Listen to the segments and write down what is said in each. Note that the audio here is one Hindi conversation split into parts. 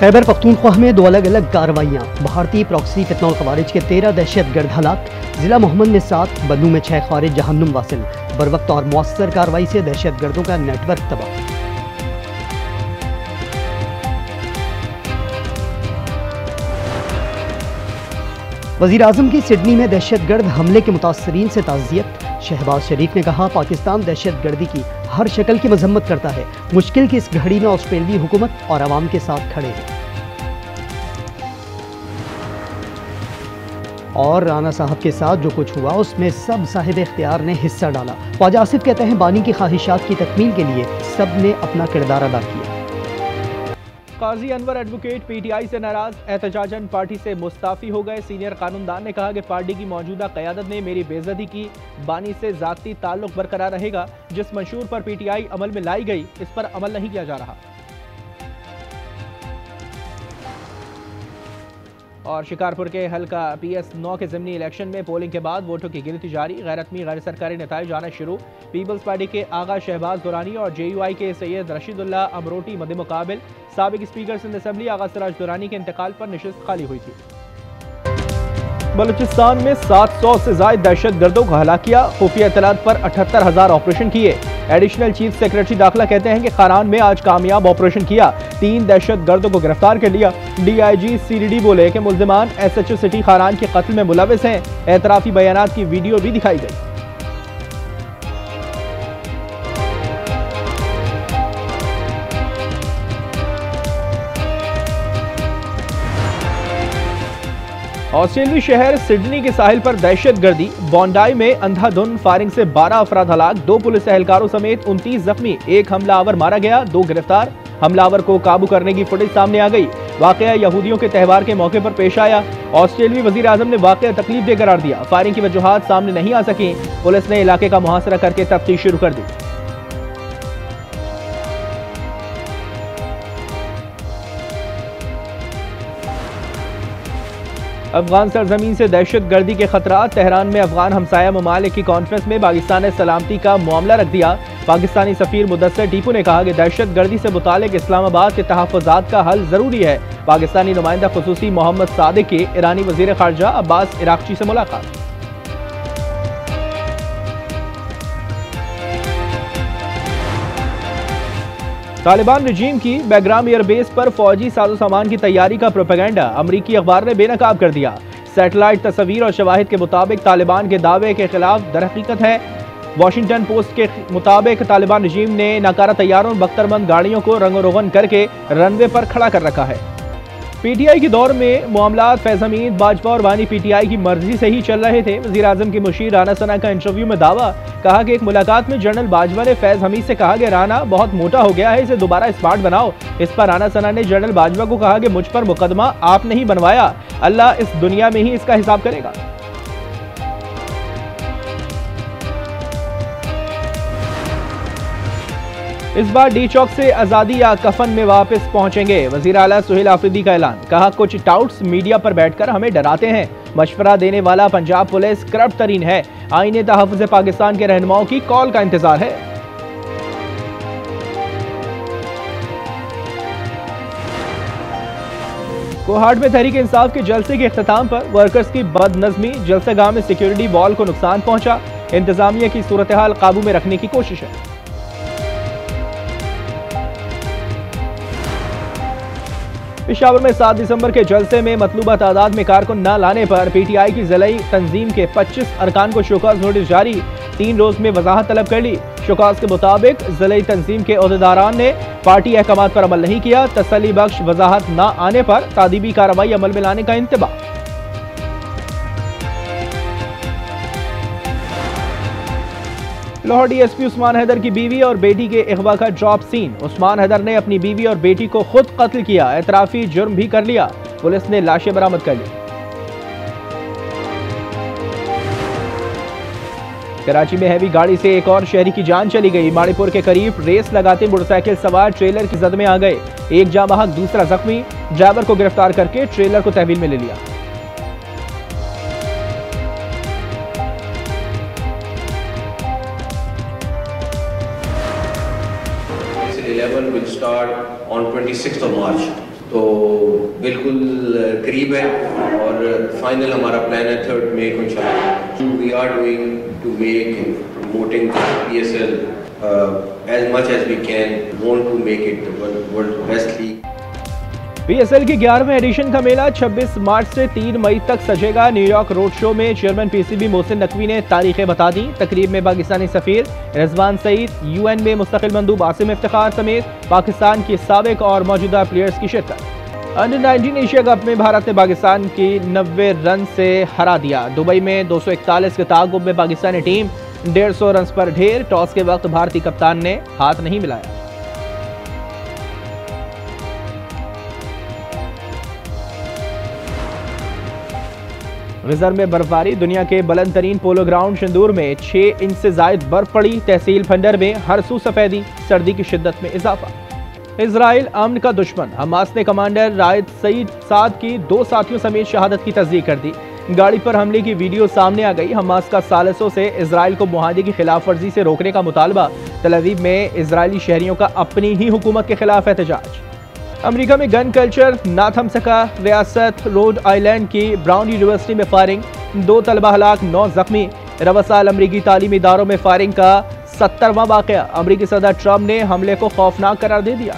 खैबर पख्तूनख्वा में 2 अलग अलग कार्रवाइयाँ। भारतीय प्रॉक्सी फितनौल खवारिज के 13 दहशतगर्द हलाक। जिला मोहम्मद में 7, बन्नू में 6 खारिज जहन्नुम वासिल। बरवक्त और मौसर कार्रवाई से दहशतगर्दों का नेटवर्क तबाह। वज़ीर आज़म की सिडनी में दहशतगर्द हमले के मुतासरीन से ताज़ियत। शहबाज शरीफ ने कहा, पाकिस्तान दहशतगर्दी की हर शक्ल की मजम्मत करता है। मुश्किल की इस घड़ी में ऑस्ट्रेलियाई हुकूमत और अवाम के साथ खड़े हैं। और राना साहब के साथ जो कुछ हुआ उसमें सब साहिब इख्तियार ने हिस्सा डाला। ख्वाजा आसिफ कहते हैं, बानी की ख्वाहिशात की तकमील के लिए सब ने अपना किरदार अदा किया। काजी अनवर एडवोकेट पीटीआई से नाराज, एहतजाजन पार्टी से मुस्ताफी हो गए। सीनियर कानूनदान ने कहा कि पार्टी की मौजूदा क़यादत ने मेरी बेइज्जती की। बानी से ज़ाती ताल्लुक बरकरार रहेगा। जिस मंशूर पर पीटीआई अमल में लाई गई, इस पर अमल नहीं किया जा रहा। और शिकारपुर के हल्का PS9 के ज़िमनी इलेक्शन में पोलिंग के बाद वोटों की गिनती जारी। गैरतमी गैर सरकारी नताइज आना शुरू। पीपल्स पार्टी के आगा शहबाज दुरानी और JUI के सैयद रशीदुल्ला अमरोटी मद मुकाबिल। साबिक स्पीकर सिंध असेंबली आगा सिराज दुरानी के इंतकाल पर नशिस्त खाली हुई थी। बलूचिस्तान में 700 से ज्यादा दहशतगर्दों को हलाक किया। खुफिया इत्तलात पर 78,000 ऑपरेशन किए। एडिशनल चीफ सेक्रेटरी दाखिला कहते हैं कि खारान में आज कामयाब ऑपरेशन किया। 3 दहशतगर्दों को गिरफ्तार कर लिया। DIG CDD बोले कि मुल्जिमान SHO सिटी खारान के कत्ल में मुलविस हैं। एतराफी बयानात की वीडियो भी दिखाई गई। ऑस्ट्रेलियाई शहर सिडनी के साहिल पर दहशतगर्दी। बॉन्डाई में अंधाधुन फायरिंग से 12 अफराद हलाक। 2 पुलिस एहलकारों समेत 29 जख्मी। 1 हमलावर मारा गया, 2 गिरफ्तार। हमलावर को काबू करने की फुटेज सामने आ गई। वाकया यहूदियों के त्यौहार के मौके पर पेश आया। ऑस्ट्रेलियाई वजीर आजम ने वाकया तकलीफ दे करार दिया। फायरिंग की वजूहात सामने नहीं आ सकी। पुलिस ने इलाके का मुहासरा करके तफ्तीश शुरू कर दी। अफगान सरजमीन से दहशतगर्दी के खतरात। तेहरान में अफगान हमसाया ममालिक की कॉन्फ्रेंस में पाकिस्तान ने सलामती का मामला रख दिया। पाकिस्तानी सफीर मुदस्सिर टीपू ने कहा कि दहशतगर्दी से मुतालिक इस्लामाबाद के तहफ़्फ़ुज़ात का हल जरूरी है। पाकिस्तानी नुमाइंदा खुसूसी मोहम्मद सादिक की ईरानी वज़ीर ख़ारजा अब्बास इराक़ची से मुलाकात। तालिबान रजीम की बैग्राम एयरबेस पर फौजी साजो सामान की तैयारी का प्रोपेगेंडा। अमरीकी अखबार ने बेनकाब कर दिया। सैटेलाइट तस्वीर और शवाहिद के मुताबिक तालिबान के दावे के खिलाफ दरहकीकत है। वॉशिंगटन पोस्ट के मुताबिक तालिबान रजीम ने नाकारा तैयारों और बख्तरबंद गाड़ियों को रंगो रोगन करके रनवे पर खड़ा कर रखा है। पीटीआई के दौर में मामलात फैज़ हमीद, बाजवा और वानी पीटीआई की मर्जी से ही चल रहे थे। वज़ीर आज़म की मुशीर राना सना का इंटरव्यू में दावा। कहा कि एक मुलाकात में जनरल बाजवा ने फैज़ हमीद से कहा कि राना बहुत मोटा हो गया है, इसे दोबारा स्मार्ट बनाओ। इस पर राना सना ने जनरल बाजवा को कहा कि मुझ पर मुकदमा आप नहीं बनवाया, अल्लाह इस दुनिया में ही इसका हिसाब करेगा। इस बार डी चौक से आज़ादी या कफन में वापस पहुंचेंगे। वज़ीर आला सुहेल आफरीदी का ऐलान। कहा, कुछ टाउट्स मीडिया पर बैठकर हमें डराते हैं। मशवरा देने वाला पंजाब पुलिस करप्ट तरीन है। आईने तहफ़्फ़ुज़ पाकिस्तान के रहनुमाओं की कॉल का इंतजार है। कोहाट में तहरीक इंसाफ के जलसे के इख्तिताम पर वर्कर्स की बदनज़मी। जलसेगाह में सिक्योरिटी वॉल को नुकसान पहुंचा। इंतजामिया की सूरत हाल काबू में रखने की कोशिश है। पेशावर में 7 दिसंबर के जलसे में मतलूबा तादाद में कारकुन न लाने पर पीटीआई की ज़िलाई तंजीम के 25 अरकान को शोकॉज नोटिस जारी। 3 रोज में वजाहत तलब कर ली। शोकॉज के मुताबिक ज़िलाई तंजीम के ओहदेदारान ने पार्टी अहकामात पर अमल नहीं किया। तसल्ली बख्श वजाहत न आने पर तादीबी कार्रवाई अमल में लाने का इंतबाह। लाहौर DSP उस्मान हैदर की बीवी और बेटी के अगवा का ड्रॉप सीन। उस्मान हैदर ने अपनी बीवी और बेटी को खुद कत्ल किया। एतराफी जुर्म भी कर लिया। पुलिस ने लाशें बरामद कर ली। कराची में हैवी गाड़ी से एक और शहरी की जान चली गई। माड़ीपुर के करीब रेस लगाते मोटरसाइकिल सवार ट्रेलर की जद में आ गए। एक जाँ बहक, दूसरा जख्मी। ड्राइवर को गिरफ्तार करके ट्रेलर को तहवील में ले लिया। will start on 26th of March. तो बिल्कुल करीब है और फाइनल हमारा प्लान है 3 मई को इंशाल्लाह। We are doing to make promoting PSL as much as we can, want to make it the world's best league। PSL की 11वें एडिशन का मेला 26 मार्च से 3 मई तक सजेगा। न्यूयॉर्क रोड शो में चेयरमैन PCB मोहसिन नकवी ने तारीखें बता दी। तकरीब में पाकिस्तानी सफीर रिजवान सईद, UN में मुस्तकिल मंदूब आसिम इफ्तिखार समेत पाकिस्तान के साबिक और मौजूदा प्लेयर्स की शिरकत। अंडर 19 एशिया कप में भारत ने पाकिस्तान की 90 रन से हरा दिया। दुबई में 241 के ताक़ुब में पाकिस्तानी टीम 150 रन पर ढेर। टॉस के वक्त भारतीय कप्तान ने हाथ नहीं मिलाया। रिजर्व में बर्फबारी। दुनिया के बुलंद तरीन पोलो ग्राउंड शंदूर में 6 इंच से जायद बर्फ पड़ी। तहसील फंडर में हर सू सफेदी, सर्दी की शिद्दत में इजाफा। इजराइल अमन का दुश्मन। हमास ने कमांडर रायद सईद साद की 2 साथियों समेत शहादत की तस्दीक कर दी। गाड़ी पर हमले की वीडियो सामने आ गई। हमास का सालसों से इजराइल को मुआहदे की खिलाफ वर्जी से रोकने का मुतालबा। तल अवीव में इजरायली शहरियों का अपनी ही हुकूमत के खिलाफ एहतजाज। अमेरिका में गन कल्चर ना थम सका। रियासत रोड आइलैंड की ब्राउन यूनिवर्सिटी में फायरिंग, 2 तलबा हलाक, 9 जख्मी। रवा साल अमरीकी तालीमी इदारों में फायरिंग का 70वां वाक़या। अमरीकी सदर ट्रंप ने हमले को खौफनाक करार दे दिया।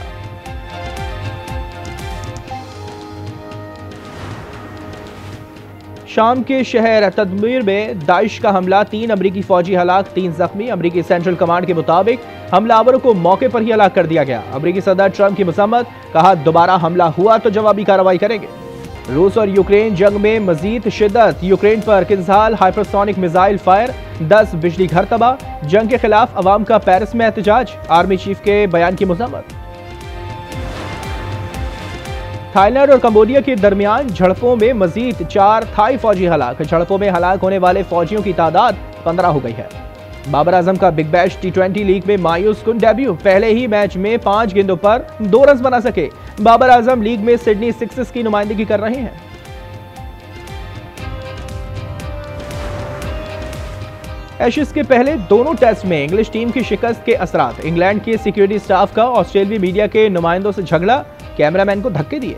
शाम के शहर तदमीर में दाइश का हमला, 3 अमरीकी फौजी हलाक, 3 जख्मी। अमरीकी सेंट्रल कमांड के मुताबिक हमलावरों को मौके पर ही हलाक कर दिया गया। अमरीकी सदर ट्रंप की मजम्मत, कहा दोबारा हमला हुआ तो जवाबी कार्रवाई करेंगे। रूस और यूक्रेन जंग में मजीद शिद्दत। यूक्रेन पर किंजहाल हाइपरसोनिक मिसाइल फायर, 10 बिजली घर तबाह। जंग के खिलाफ अवाम का पेरिस में एहतजाज। आर्मी चीफ के बयान की मजम्मत। थाईलैंड और कंबोडिया के दरमियान झड़पों में मजीद 4 थाई फौजी हलाक। झड़पों में हलाक होने वाले फौजियों की तादाद 15 हो गई है। बाबर आजम का बिग बैश T20 लीग में मायूस कुन डेब्यू। पहले ही मैच में 5 गेंदों पर 2 रन बना सके। बाबर आजम लीग में सिडनी सिक्सर्स की नुमाइंदगी कर रहे हैं। एशेज के पहले दोनों टेस्ट में इंग्लिश टीम की शिकस्त के असरात। इंग्लैंड के सिक्योरिटी स्टाफ का ऑस्ट्रेलियाई मीडिया के नुमाइंदों से झगड़ा, कैमरामैन को धक्के दिए।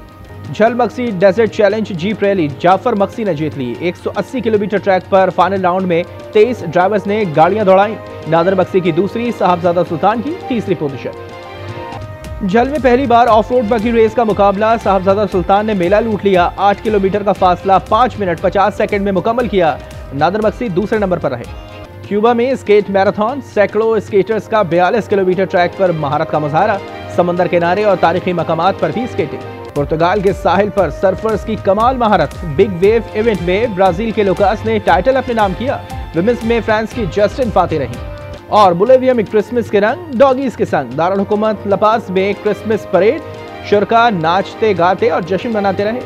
Jhal Magsi desert challenge jeep rally Jafar Magsi ने जीत ली। 180 किलोमीटर ट्रैक पर फाइनल राउंड में 23 ड्राइवर्स ने गाड़ियां दौड़ाई। नादर मक्सी की दूसरी, साहबजादा सुल्तान की तीसरी पोजीशन। झल में पहली बार ऑफ रोड बगी रेस का मुकाबला। साहबजादा सुल्तान ने मेला लूट लिया। 8 किलोमीटर का फासला 5 मिनट 50 सेकंड में मुकम्मल किया। नादर मक्सी दूसरे नंबर पर रहे। क्यूबा में स्केट मैराथन, सैकड़ों स्केटर्स का 42 किलोमीटर ट्रैक पर महारत का मुजाहरा। समंदर किनारे और तारीखी मकामात पर भी स्केटिंग। पुर्तगाल के साहिल पर सर्फर्स की कमाल महारत। बिग वेव इवेंट में ब्राजील के लुकास ने टाइटल अपने नाम किया। विमेंस में फ्रांस की जस्टिन फाते रही। और बोलिविया में क्रिसमस के रंग डॉगीज के संग। दारुल हुकूमत लपास में क्रिसमस परेड, शुरका नाचते गाते और जश्न मनाते रहे।